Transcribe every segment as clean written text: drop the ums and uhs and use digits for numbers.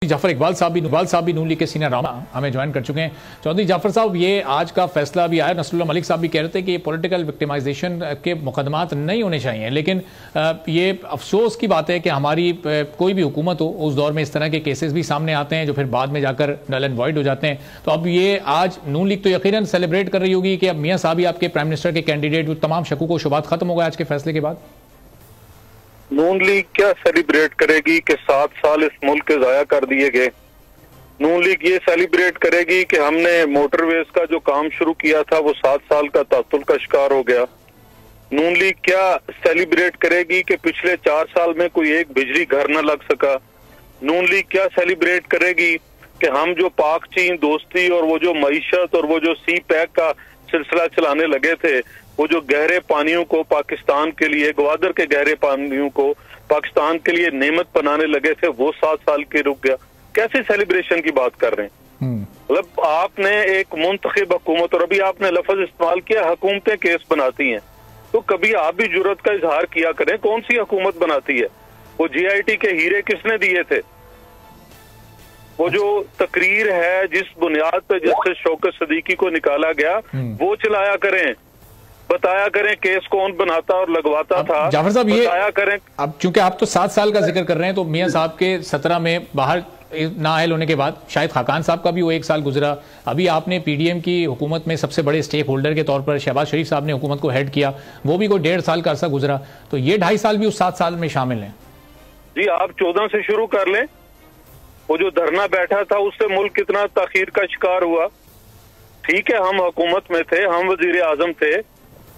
जाफर इकबाल साहब भी नून लीग के सीनियर रहनुमा हमें ज्वाइन कर चुके हैं। चौधरी जाफर साहब, ये आज का फैसला भी आया, नसरुल्लाह मलिक साहब भी कह रहे थे कि ये पॉलिटिकल विक्टिमाइजेशन के मुकदमात नहीं होने चाहिए, लेकिन ये अफसोस की बात है कि हमारी कोई भी हुकूमत हो उस दौर में इस तरह के केसेस भी सामने आते हैं जो फिर बाद में जाकर नल एंड वॉइड हो जाते हैं। तो अब ये आज नून लीग तो यकीनन सेलिब्रेट कर रही होगी कि अब मियाँ साहब ही आपके प्राइम मिनिस्टर के कैंडिडेट, तमाम शकूक व शुबात खत्म हो गए आज के फैसले के बाद। नून लीग क्या सेलिब्रेट करेगी कि 7 साल इस मुल्क के जाया कर दिए गए। नून लीग ये सेलिब्रेट करेगी कि हमने मोटरवेज का जो काम शुरू किया था वो 7 साल का तातुल का शिकार हो गया। नून लीग क्या सेलिब्रेट करेगी कि पिछले 4 साल में कोई एक बिजली घर न लग सका। नून लीग क्या सेलिब्रेट करेगी कि हम जो पाक चीन दोस्ती और वो जो मईशत और वो जो सी पैक का सिलसिला चलाने लगे थे, वो जो गहरे पानियों को पाकिस्तान के लिए, ग्वादर के गहरे पानियों को पाकिस्तान के लिए नेमत बनाने लगे थे, वो 7 साल के रुक गया। कैसे सेलिब्रेशन की बात कर रहे हैं? मतलब आपने एक मुंतखब हुकूमत, और अभी आपने लफ्ज इस्तेमाल किया हुकूमतें केस बनाती हैं, तो कभी आप भी जुर्रत का इजहार किया करें। कौन सी हुकूमत बनाती है? वो GIT के हीरे किसने दिए थे? वो जो तकरीर है जिस बुनियाद पर जस्टिस शौकत सदीकी को निकाला गया, वो चलाया करें, बताया करें केस कौन बनाता और लगवाता था। जाफर साहब, ये बताया करें। अब चूंकि आप तो 7 साल का जिक्र कर रहे हैं, तो मियां साहब के 17 में बाहर नाअहल होने के बाद शायद खाकान साहब का भी वो 1 साल गुजरा। अभी आपने PDM की हुकूमत में सबसे बड़े स्टेक होल्डर के तौर पर शहबाज शरीफ साहब ने हुकूमत को हेड किया, वो भी कोई 1.5 साल का अरसा गुजरा, तो ये 2.5 साल भी उस 7 साल में शामिल हैं। जी, आप 14 से शुरू कर लें। वो जो धरना बैठा था उससे मुल्क कितना ताखीर का शिकार हुआ। ठीक है, हम हुकूमत में थे, हम वजीर आजम थे,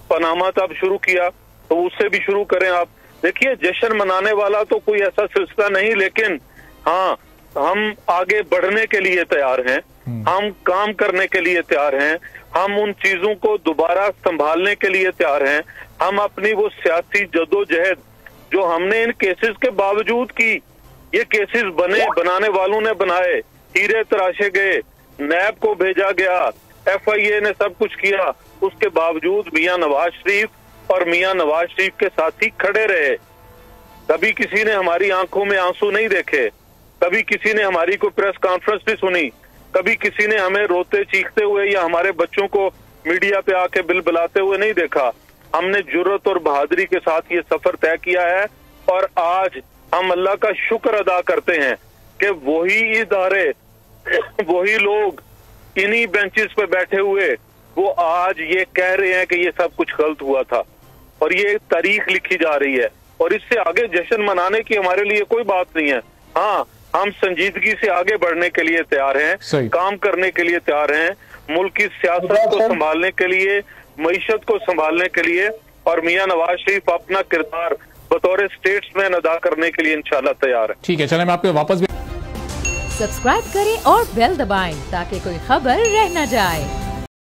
पनामा तब शुरू किया, तो उससे भी शुरू करें आप। देखिए, जश्न मनाने वाला तो कोई ऐसा सिलसिला नहीं, लेकिन हाँ, हम आगे बढ़ने के लिए तैयार हैं, हम काम करने के लिए तैयार हैं, हम उन चीजों को दोबारा संभालने के लिए तैयार हैं। हम अपनी वो सियासी जदोजहद जो हमने इन केसेस के बावजूद की, ये केसेस बनाने वालों ने बनाए, हीरे तराशे गए, नैब को भेजा गया, FIA ने सब कुछ किया, उसके बावजूद मियां नवाज शरीफ और मियां नवाज शरीफ के साथी खड़े रहे। कभी किसी ने हमारी आंखों में आंसू नहीं देखे, कभी किसी ने हमारी कोई प्रेस कॉन्फ्रेंस नहीं सुनी, कभी किसी ने हमें रोते चीखते हुए या हमारे बच्चों को मीडिया पे आके बिलबिलाते हुए नहीं देखा। हमने जुर्रत और बहादुरी के साथ ये सफर तय किया है, और आज हम अल्लाह का शुक्र अदा करते हैं कि वही इदारे, वही लोग इन्हीं बेंचेस पे बैठे हुए वो आज ये कह रहे हैं कि ये सब कुछ गलत हुआ था, और ये तारीख लिखी जा रही है, और इससे आगे जश्न मनाने की हमारे लिए कोई बात नहीं है। हाँ, हम संजीदगी से आगे बढ़ने के लिए तैयार हैं, काम करने के लिए तैयार हैं, मुल्क की सियासत को संभालने के लिए, मईशत को संभालने के लिए, और मियां नवाज शरीफ अपना किरदार बतौर स्टेट्समैन अदा करने के लिए इंशाल्लाह तैयार है। ठीक है, चलें मैं आपको वापस भी सब्सक्राइब करें और बेल दबाएं ताकि कोई खबर रह न जाए।